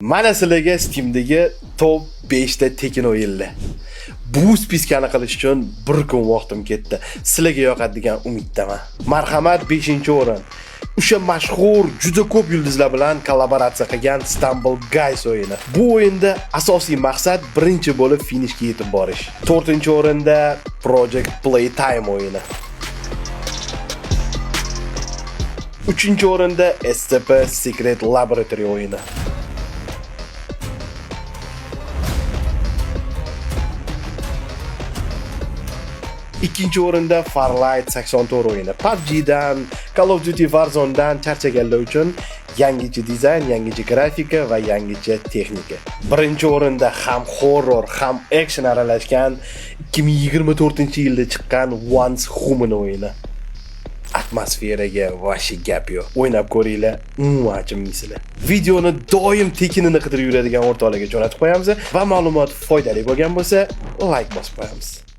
Mana sizlarga Steam'dagi top 5 ta tekin o'yinlar. Bu spiskani qilish uchun bir kun vaqtim ketdi. Sizlarga yoqadigan umiddaman. Marhamat 5-o'rin. O'sha mashhur juda ko'p yulduzlar bilan kollaboratsiya qilgan Stumble Guys o'yini. Bu o'yinda asosiy maqsad birinchi bo'lib finishga yetib borish. 4-o'rinda Project Playtime o'yini. 3-o'rinda SCP Secret Laboratory o'yini. 2-o'rinda Farlight 84 o'yini. PUBG'dan, Call of Duty Warzone'dan charchaganlar uchun yangicha dizayn, yangicha grafika va yangicha texnika. 1-o'rinda ham horror, ham action aralashgan 2024-yilda chiqqan Once Human o'yini. Atmosferaga vashi gap yo'q. O'ynab ko'ringlar, umuman achinmaysizlar. Videoni doim tekinini qidirib yuradigan o'rtoqlarga jo'natib qo'yamiz va ma'lumot foydali bo'lgan bo'lsa, like bosib qo'yamiz.